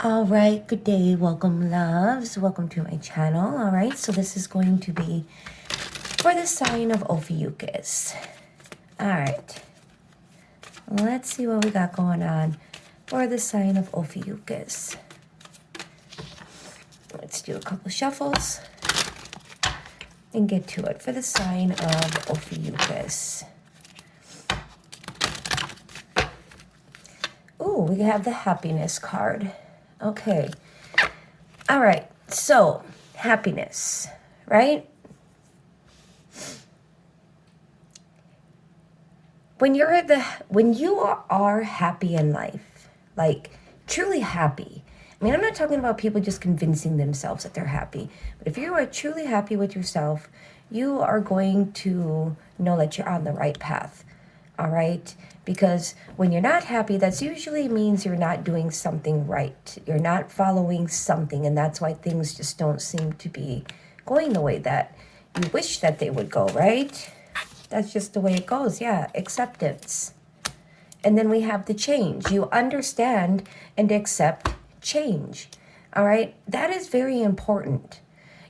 All right, good day, welcome loves, welcome to my channel. All right, so this is going to be for the sign of Ophiuchus. All right, let's see what we got going on for the sign of Ophiuchus. Let's do a couple shuffles and get to it for the sign of Ophiuchus. Ooh, we have the happiness card. Okay. All right. So, happiness, right? When you are happy in life, like truly happy. I mean, I'm not talking about people just convincing themselves that they're happy, but if you are truly happy with yourself, you are going to know that you're on the right path. All right? Because when you're not happy, that usually means you're not doing something right. You're not following something, and that's why things just don't seem to be going the way that you wish that they would go, right? That's just the way it goes. Yeah, acceptance. And then we have the change. You understand and accept change. All right? That is very important.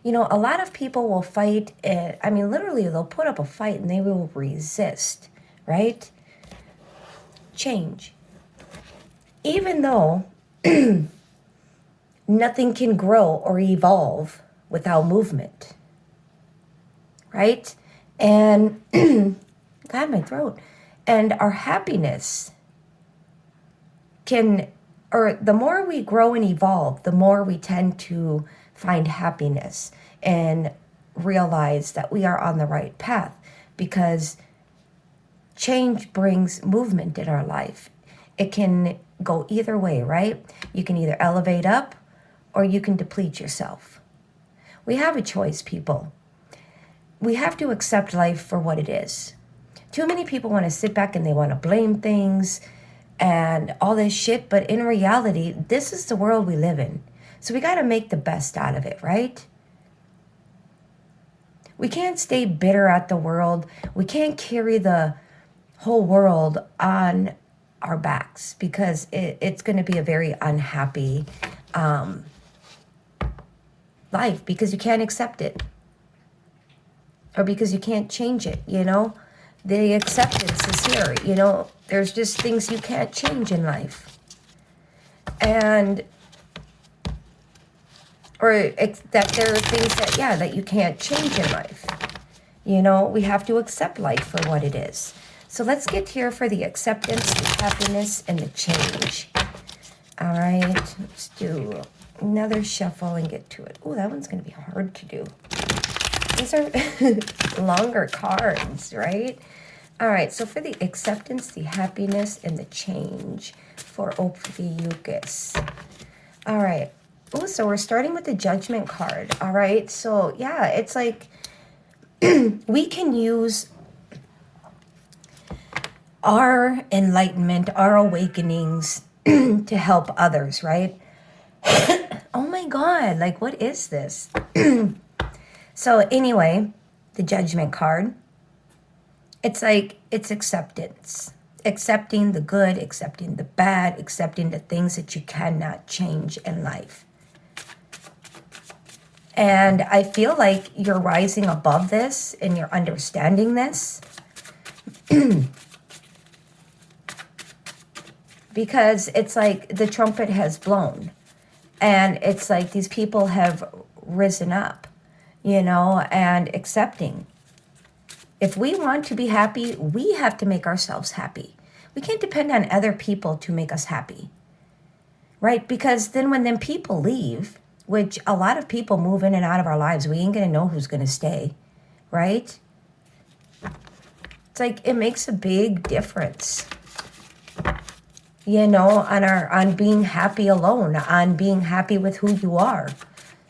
You know, a lot of people will fight. Literally, they'll put up a fight and they will resist, right? Change. Even though nothing can grow or evolve without movement, right? And God, my throat. And our happiness the more we grow and evolve, the more we tend to find happiness and realize that we are on the right path, because change brings movement in our life. It can go either way, right? You can either elevate up or you can deplete yourself. We have a choice, people. We have to accept life for what it is. Too many people want to sit back and they want to blame things and all this shit, but in reality, this is the world we live in. So we got to make the best out of it, right? We can't stay bitter at the world. We can't carry the whole world on our backs, because it's going to be a very unhappy life, because you can't accept it, or because you can't change it, you know? The acceptance is here, you know? There's just things you can't change in life. That there are things that you can't change in life. You know, we have to accept life for what it is. So let's get here for the acceptance, the happiness, and the change. All right, let's do another shuffle and get to it. Oh, that one's going to be hard to do. These are longer cards, right? All right, so for the acceptance, the happiness, and the change for Ophiuchus. All right. Oh, so we're starting with the Judgment card. All right, so yeah, it's like we can use our enlightenment, our awakenings to help others, right? Oh my God, like what is this? So anyway, the Judgment card, it's like, it's acceptance. Accepting the good, accepting the bad, accepting the things that you cannot change in life. And I feel like you're rising above this and you're understanding this. Because it's like the trumpet has blown. And it's like these people have risen up, you know, and accepting. If we want to be happy, we have to make ourselves happy. We can't depend on other people to make us happy, right? Because then when them people leave, which a lot of people move in and out of our lives, we ain't going to know who's going to stay, right? It's like it makes a big difference, you know, on being happy alone, on being happy with who you are.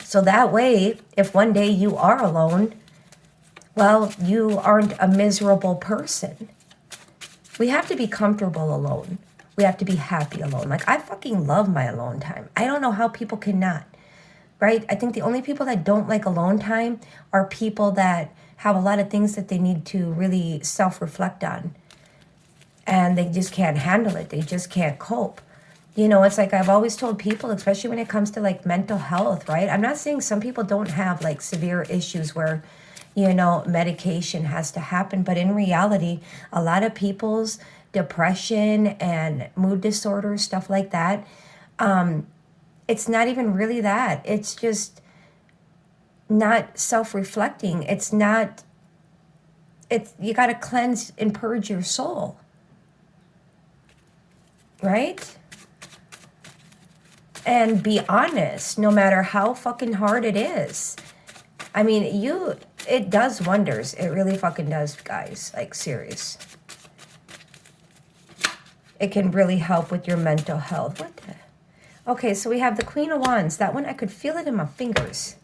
So that way, if one day you are alone, well, you aren't a miserable person. We have to be comfortable alone. We have to be happy alone. Like, I fucking love my alone time. I don't know how people cannot, right? I think the only people that don't like alone time are people that have a lot of things that they need to really self-reflect on. And they just can't handle it. They just can't cope. You know, it's like I've always told people, especially when it comes to like mental health, right? I'm not saying some people don't have like severe issues where, you know, medication has to happen, but in reality, a lot of people's depression and mood disorders, stuff like that, it's not even really that. It's just not self-reflecting. It's not, it's, you got to cleanse and purge your soul, right? And be honest, no matter how fucking hard it is. I mean, it does wonders. It really fucking does, guys. Like, serious. It can really help with your mental health. What the? Okay, so we have the Queen of Wands. That one, I could feel it in my fingers.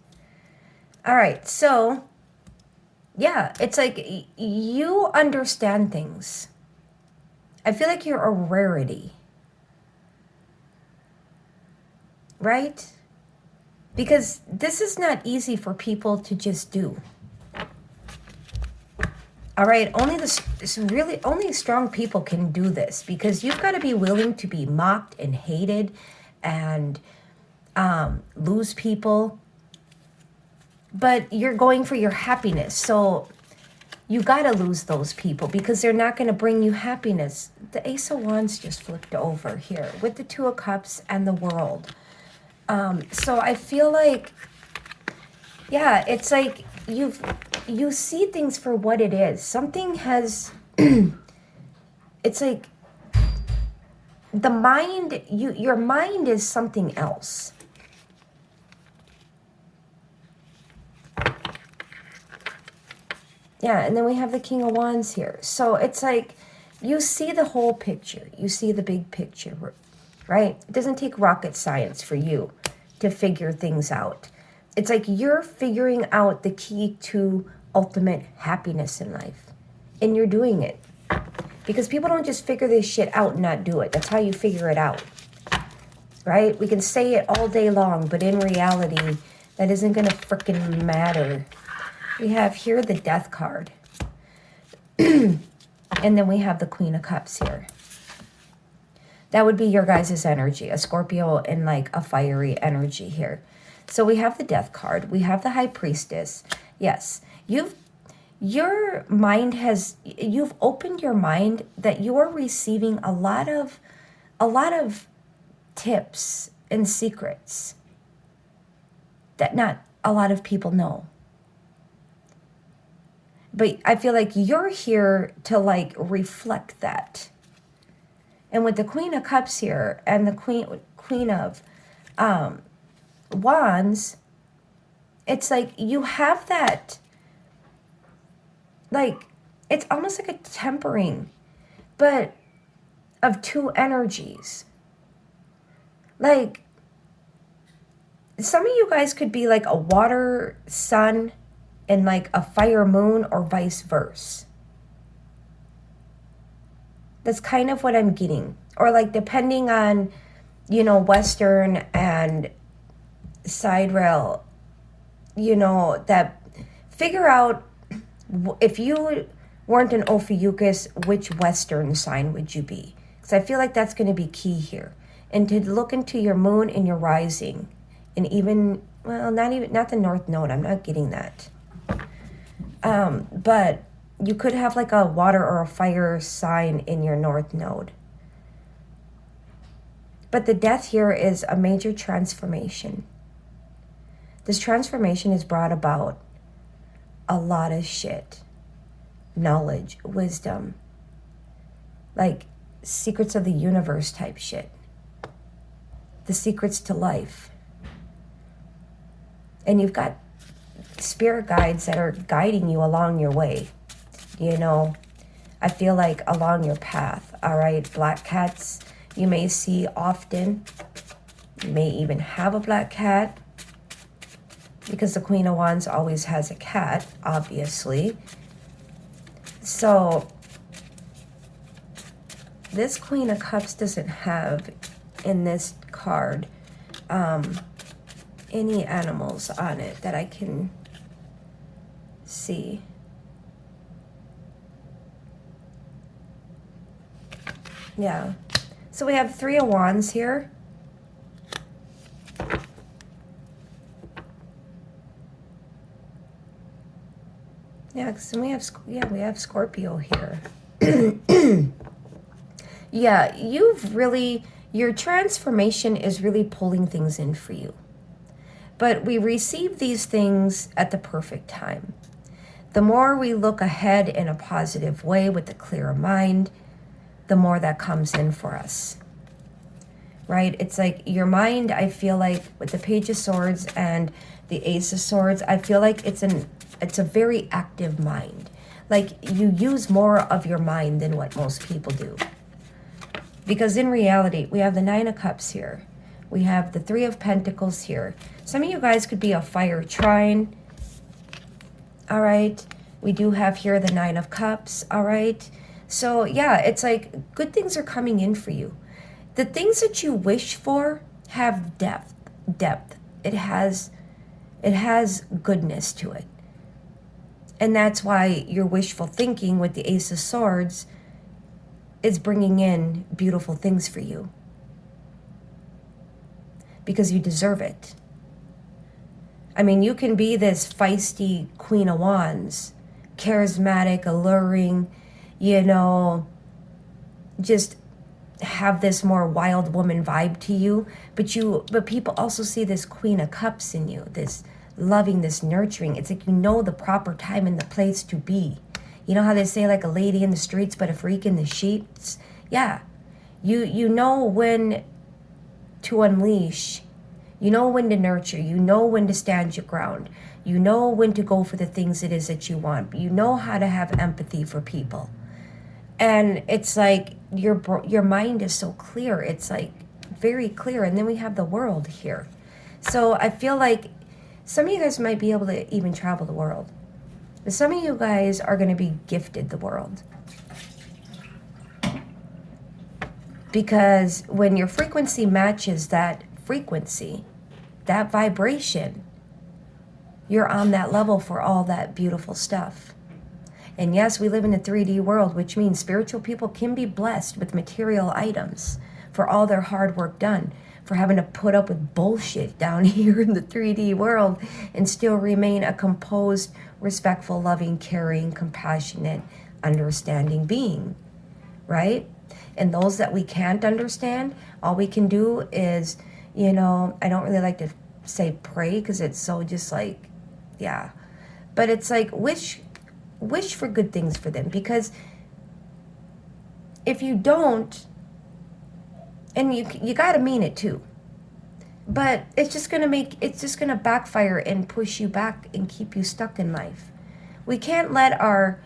All right, so, yeah, it's like you understand things. I feel like you're a rarity. Right? Because this is not easy for people to just do. All right, only strong people can do this, because you've got to be willing to be mocked and hated and lose people. But you're going for your happiness, so you got to lose those people because they're not going to bring you happiness. The Ace of Wands just flipped over here with the Two of Cups and the World. So I feel like, yeah, it's like you see things for what it is. Something has, it's like the mind, your mind is something else. Yeah, and then we have the King of Wands here. So it's like you see the whole picture. You see the big picture, right? It doesn't take rocket science for you to figure things out. It's like you're figuring out the key to ultimate happiness in life. And you're doing it. Because people don't just figure this shit out and not do it. That's how you figure it out. Right? We can say it all day long, but in reality, that isn't going to frickin' matter. We have here the Death card. And then we have the Queen of Cups here. That would be your guys' energy, a Scorpio and like a fiery energy here. So we have the Death card. We have the High Priestess. Yes, you've opened your mind that you are receiving a lot of tips and secrets that not a lot of people know. But I feel like you're here to like reflect that. And with the Queen of Cups here and the Queen of Wands, it's like you have that, like, it's almost like a tempering, but of two energies. Like, some of you guys could be like a water sun and like a fire moon, or vice versa. That's kind of what I'm getting. Or like depending on, you know, Western and sidereal, you know, that figure out if you weren't an Ophiuchus, which Western sign would you be? Because I feel like that's going to be key here. And to look into your moon and your rising. And even, well, not the North Node. I'm not getting that. But you could have like a water or a fire sign in your North Node. But the Death here is a major transformation. This transformation has brought about a lot of shit. Knowledge, wisdom, like secrets of the universe type shit. The secrets to life. And you've got spirit guides that are guiding you along your way. You know, I feel like along your path. All right, black cats you may see often. You may even have a black cat, because the Queen of Wands always has a cat, obviously. So this Queen of Cups doesn't have in this card any animals on it that I can see. Yeah. So we have Three of Wands here. Yeah, so we have Scorpio here. Yeah, your transformation is really pulling things in for you. But we receive these things at the perfect time. The more we look ahead in a positive way with a clearer mind, the more that comes in for us. Right? It's like your mind, I feel like with the Page of Swords and the Ace of Swords, I feel like it's a very active mind. Like you use more of your mind than what most people do. Because in reality, we have the Nine of Cups here. We have the Three of Pentacles here. Some of you guys could be a fire trine. All right. We do have here the Nine of Cups. All right. So yeah, it's like good things are coming in for you. The things that you wish for have depth. It has goodness to it. And that's why your wishful thinking with the Ace of Swords is bringing in beautiful things for you. Because you deserve it. I mean, you can be this feisty Queen of Wands, charismatic, alluring, just have this more wild woman vibe to you, but people also see this Queen of Cups in you, this loving, this nurturing. It's like the proper time and the place to be. You know how they say like a lady in the streets but a freak in the sheets? Yeah. You know when to unleash. You know when to nurture. You know when to stand your ground. You know when to go for the things it is that you want. You know how to have empathy for people. And it's like your mind is so clear. It's like very clear. And then we have the World here. So I feel like some of you guys might be able to even travel the world. But some of you guys are going to be gifted the world. Because when your frequency matches that frequency, that vibration, you're on that level for all that beautiful stuff. And yes, we live in a 3D world, which means spiritual people can be blessed with material items for all their hard work done, for having to put up with bullshit down here in the 3D world and still remain a composed, respectful, loving, caring, compassionate, understanding being, right? And those that we can't understand, all we can do is, I don't really like to say pray because it's so just like, yeah. But it's like wish for good things for them, because if you don't, and you got to mean it too, but it's just going to backfire and push you back and keep you stuck in life. We can't let our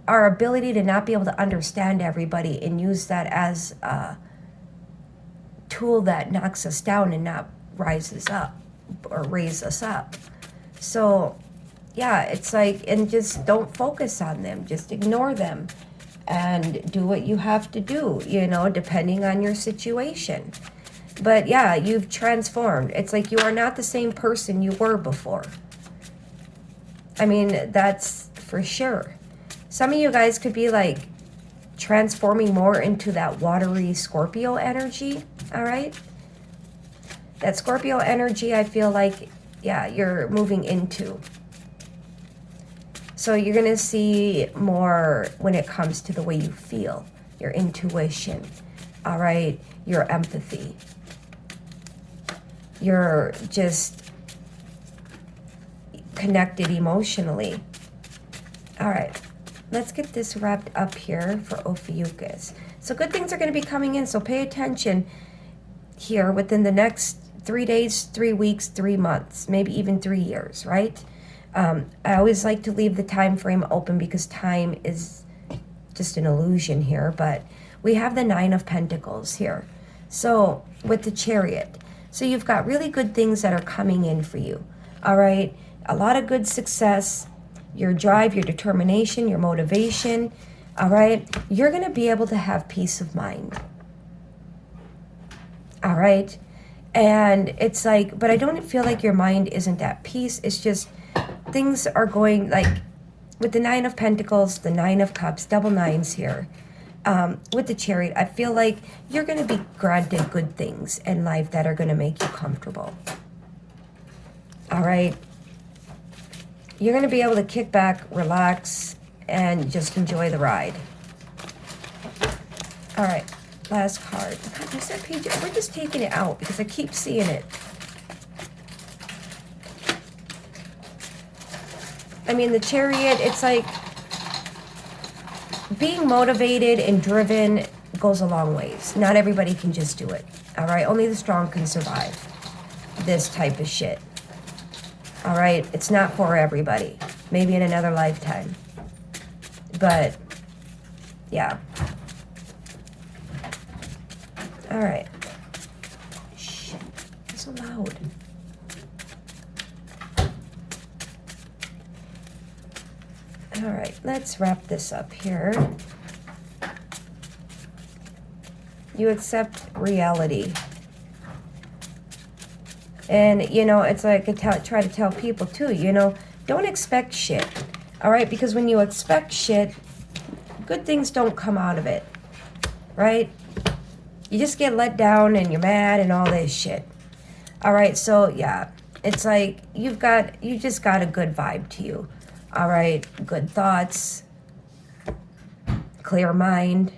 ability to not be able to understand everybody and use that as a tool that knocks us down and not rises up or raise us up. So yeah, it's like, and just don't focus on them, just ignore them and do what you have to do, depending on your situation. But yeah, you've transformed. It's like you are not the same person you were before. I mean, that's for sure. Some of you guys could be like transforming more into that watery Scorpio energy, all right? That Scorpio energy, I feel like, yeah, you're moving into. So you're going to see more when it comes to the way you feel, your intuition, all right, your empathy. You're just connected emotionally. All right, let's get this wrapped up here for Ophiuchus. So good things are going to be coming in, so pay attention here within the next 3 days, 3 weeks, 3 months, maybe even 3 years, right? I always like to leave the time frame open because time is just an illusion here, but we have the Nine of Pentacles here. So with the Chariot, so you've got really good things that are coming in for you, all right? A lot of good success, your drive, your determination, your motivation, all right? You're going to be able to have peace of mind, all right? And it's like, but I don't feel like your mind isn't at peace. It's just things are going like with the Nine of Pentacles, the Nine of Cups, double nines here. with the Chariot, I feel like you're going to be granted good things in life that are going to make you comfortable. All right? You're going to be able to kick back, relax, and just enjoy the ride. All right, last card. God, there's that page. We're just taking it out because I keep seeing it. I mean, the Chariot, it's like being motivated and driven goes a long ways. Not everybody can just do it. All right, only the strong can survive this type of shit. All right, it's not for everybody. Maybe in another lifetime. But, yeah. All right. Shit, it's so loud. All right, let's wrap this up here. You accept reality. And, you know, it's like I try to tell people too, you know, don't expect shit. All right, because when you expect shit, good things don't come out of it. Right? You just get let down and you're mad and all this shit. All right, so yeah, it's like you just got a good vibe to you. All right, good thoughts, clear mind.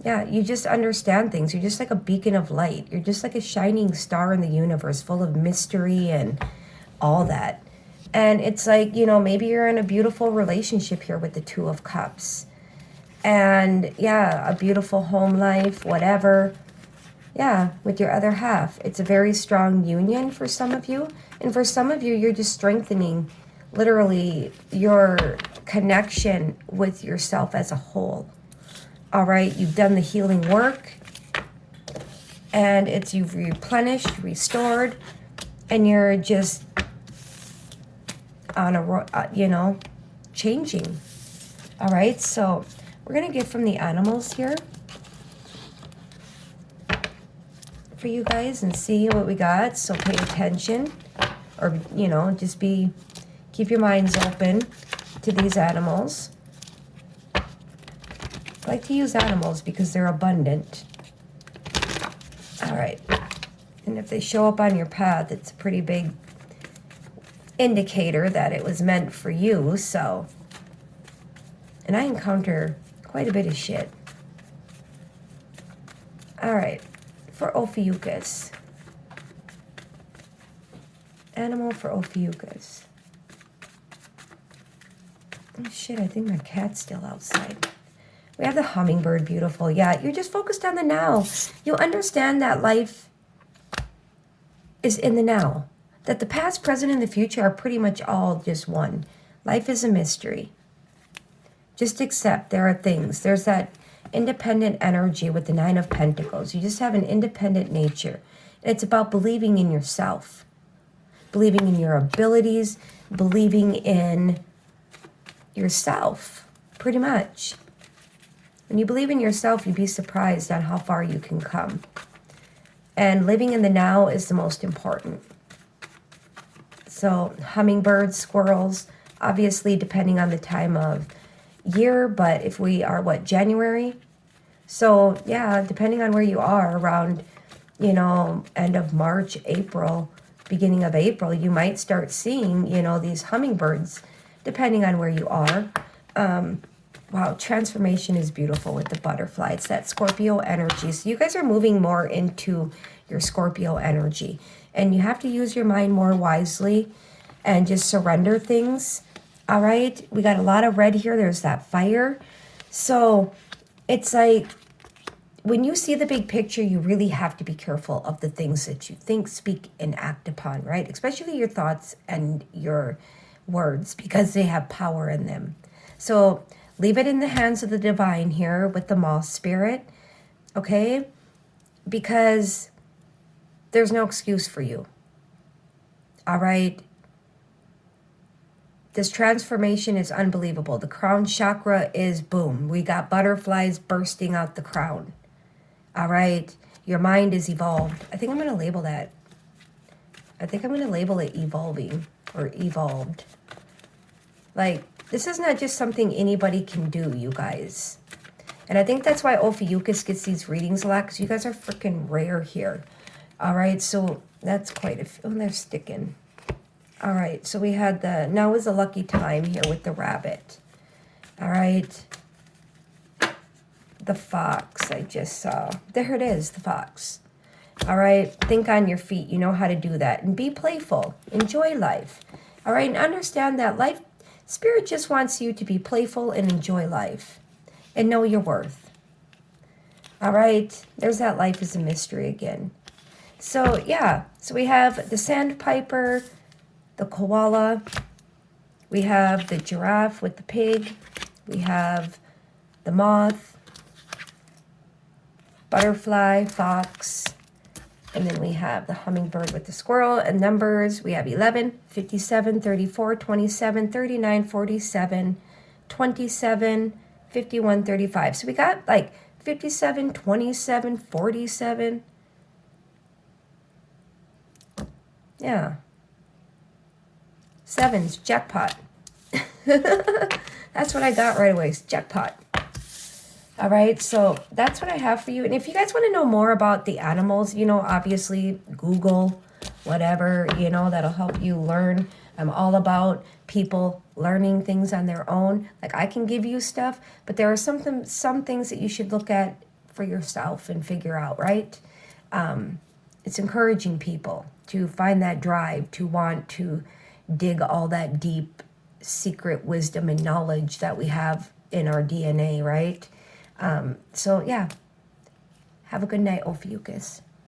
Yeah, you just understand things. You're just like a beacon of light. You're just like a shining star in the universe, full of mystery and all that. And it's like, you know, maybe you're in a beautiful relationship here with the Two of Cups. And yeah, a beautiful home life, whatever. Yeah, with your other half. It's a very strong union for some of you. And for some of you, you're just strengthening, literally, your connection with yourself as a whole. All right, you've done the healing work. And you've replenished, restored. And you're just on a, you know, changing. All right, so we're going to get from the animals here for you guys and see what we got. So pay attention, or, you know, just keep your minds open to these animals. I like to use animals because they're abundant. All right. And if they show up on your path, it's a pretty big indicator that it was meant for you. So, and I encounter quite a bit of shit. All right. For Ophiuchus. Animal for Ophiuchus. Oh shit, I think my cat's still outside. We have the hummingbird, beautiful. Yeah, you're just focused on the now. You understand that life is in the now. That the past, present, and the future are pretty much all just one. Life is a mystery. Just accept there are things. There's that independent energy with the Nine of Pentacles. You just have an independent nature. And it's about believing in yourself. Believing in your abilities. Believing in yourself. Pretty much. When you believe in yourself, you'd be surprised on how far you can come. And living in the now is the most important. So hummingbirds, squirrels, obviously depending on the time of year, but if we are, January? So yeah, depending on where you are, around, you know, end of March, April, beginning of April, you might start seeing, you know, these hummingbirds, depending on where you are. Wow, transformation is beautiful with the butterfly. It's that Scorpio energy. So you guys are moving more into your Scorpio energy. And you have to use your mind more wisely and just surrender things. All right? We got a lot of red here. There's that fire. So it's like when you see the big picture, you really have to be careful of the things that you think, speak, and act upon, right? Especially your thoughts and your words, because they have power in them. So leave it in the hands of the divine here with the moth spirit, okay? Because there's no excuse for you, all right? This transformation is unbelievable. The crown chakra is boom. We got butterflies bursting out the crown, all right? Your mind is evolved. I think I'm going to label that. I think I'm going to label it evolving or evolved. Like, This is not just something anybody can do, you guys. And I think that's why Ophiuchus gets these readings a lot, because you guys are freaking rare here. All right, so that's quite a few. Oh, they're sticking. All right, so we had the, now is a lucky time here with the rabbit. All right. The fox I just saw. There it is, the fox. All right, think on your feet. You know how to do that. And be playful. Enjoy life. All right, and understand that life, Spirit just wants you to be playful and enjoy life. And know your worth. All right, there's that life is a mystery again. So, yeah, so we have the sandpiper, the koala. We have the giraffe with the pig. We have the moth, butterfly, fox, and then we have the hummingbird with the squirrel. And numbers, we have 11, 57, 34, 27, 39, 47, 27, 51, 35. So we got like 57, 27, 47. Yeah. Sevens, jackpot. That's what I got right away, jackpot. All right, so that's what I have for you. And if you guys want to know more about the animals, you know, obviously Google, whatever, you know, that'll help you learn. I'm all about people learning things on their own. Like, I can give you stuff, but there are some things that you should look at for yourself and figure out, right? It's encouraging people to find that drive, to want to dig all that deep secret wisdom and knowledge that we have in our DNA, right? So, yeah. Have a good night, Ophiuchus.